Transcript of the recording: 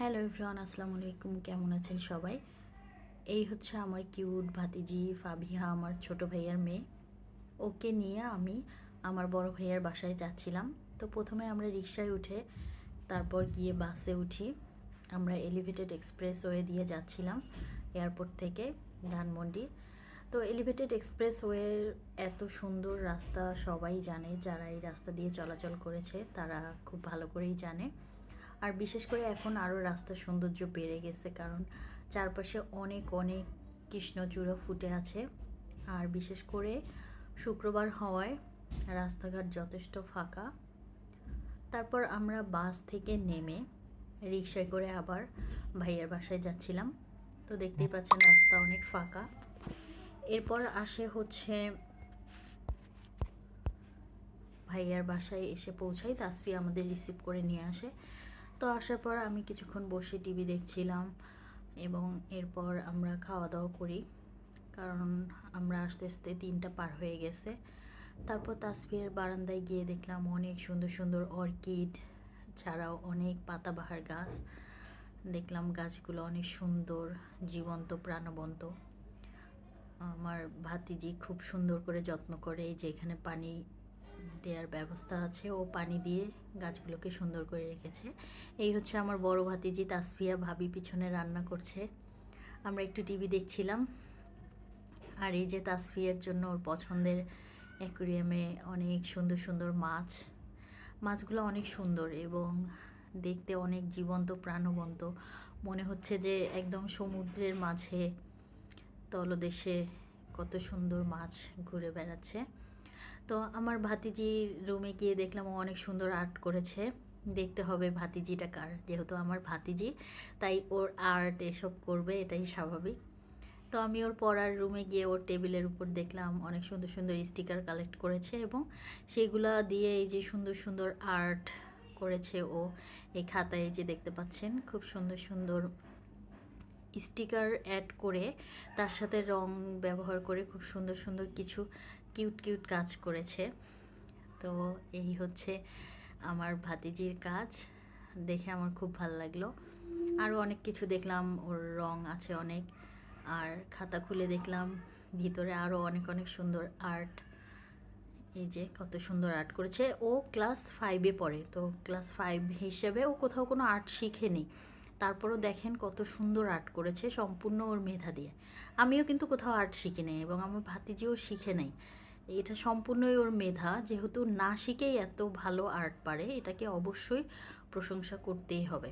Hello everyone, আসসালামু আলাইকুম। কেমন আছেন সবাই? এই হচ্ছে আমার কিউট ভাতিজি ফাবিহা, আমার ছোট ভাইয়ার মেয়ে। ওকে নিয়ে আমি আমার বড় ভাইয়ার বাসায় যাচ্ছিলাম। তো প্রথমে আমরা রিকশায় উঠে তারপর গিয়ে বাসে উঠি। আমরা এলিভেটেড এক্সপ্রেসওয়ে দিয়ে যাচ্ছিলাম এয়ারপোর্ট থেকে ধানমন্ডি। তো এলিভেটেড এক্সপ্রেসওয়ের এত সুন্দর রাস্তা সবাই জানে, যারা এই রাস্তা দিয়ে চলাচল করেছে তারা খুব ভালো করেই জানে। আর বিশেষ করে এখন আরও রাস্তার সৌন্দর্য বেড়ে গেছে, কারণ চারপাশে অনেক অনেক কৃষ্ণচূড়া ফুটে আছে। আর বিশেষ করে শুক্রবার হওয়ায় রাস্তাঘাট যথেষ্ট ফাঁকা। তারপর আমরা বাস থেকে নেমে রিকশায় করে আবার ভাইয়ার বাসায় যাচ্ছিলাম। তো দেখতেই পাচ্ছেন রাস্তা অনেক ফাঁকা। এরপর আসে হচ্ছে ভাইয়ার বাসায় এসে পৌঁছাই, তাসফি আমাদের রিসিভ করে নিয়ে আসে। তো আসার পর আমি কিছুক্ষণ বসে টিভি দেখছিলাম এবং এরপর আমরা খাওয়া দাওয়া করি, কারণ আমরা আস্তে আস্তে 3টা পার হয়ে গেছে। তারপর তাসফির বারান্দায় গিয়ে দেখলাম অনেক সুন্দর সুন্দর অর্কিড ছাড়াও অনেক পাতাবাহার গাছ। দেখলাম গাছগুলো অনেক সুন্দর, জীবন্ত, প্রাণবন্ত। আমার ভাতিজি খুব সুন্দর করে যত্ন করে, যে এখানে পানি দেওয়ার ব্যবস্থা আছে, ও পানি দিয়ে গাছগুলোকে সুন্দর করে রেখেছে। এই হচ্ছে আমার বড় ভাতিজি তাসফিয়া, ভাবি পিছনে রান্না করছে, আমরা একটু টিভি দেখছিলাম। আর এই যে তাসফিয়ার জন্য ওর পছন্দের অ্যাকুরিয়ামে অনেক সুন্দর সুন্দর মাছগুলো অনেক সুন্দর এবং দেখতে অনেক জীবন্ত, প্রাণবন্ত। মনে হচ্ছে যে একদম সমুদ্রের মাঝে তলদেশে কত সুন্দর মাছ ঘুরে বেড়াচ্ছে। তো আমার ভাতিজির রুমে গিয়ে দেখলাম ও অনেক সুন্দর আর্ট করেছে। দেখতে হবে ভাতিজিটা কার, যেহেতু আমার ভাতিজি তাই ওর আর্ট এসব করবে, এটাই স্বাভাবিক। তো আমি ওর পড়ার রুমে গিয়ে ওর টেবিলের উপর দেখলাম অনেক সুন্দর সুন্দর স্টিকার কালেক্ট করেছে এবং সেগুলা দিয়ে এই যে সুন্দর সুন্দর আর্ট করেছে ও। এই খাতায় যে দেখতে পাচ্ছেন খুব সুন্দর সুন্দর স্টিকার অ্যাড করে তার সাথে রং ব্যবহার করে খুব সুন্দর সুন্দর কিছু কিউট কিউট কাজ করেছে। তো এই হচ্ছে আমার ভাতিজির কাজ, দেখে আমার খুব ভালো লাগলো। আরও অনেক কিছু দেখলাম, ওর রং আছে অনেক। আর খাতা খুলে দেখলাম ভিতরে আরও অনেক অনেক সুন্দর আর্ট। এই যে কত সুন্দর আর্ট করেছে। ও ক্লাস 5-এ পড়ে, তো ক্লাস 5 হিসেবে ও কোথাও কোনো আর্ট শিখেনি, তারপরও দেখেন কত সুন্দর আর্ট করেছে সম্পূর্ণ ওর মেধা দিয়ে। আমিও কিন্তু কোথাও আর্ট শিখি নাই এবং আমার ভাতিজিও শিখে নাই। এটা সম্পূর্ণই ওর মেধা, যেহেতু না শিখেই এত ভালো আর্ট পারে, এটাকে অবশ্যই প্রশংসা করতেই হবে।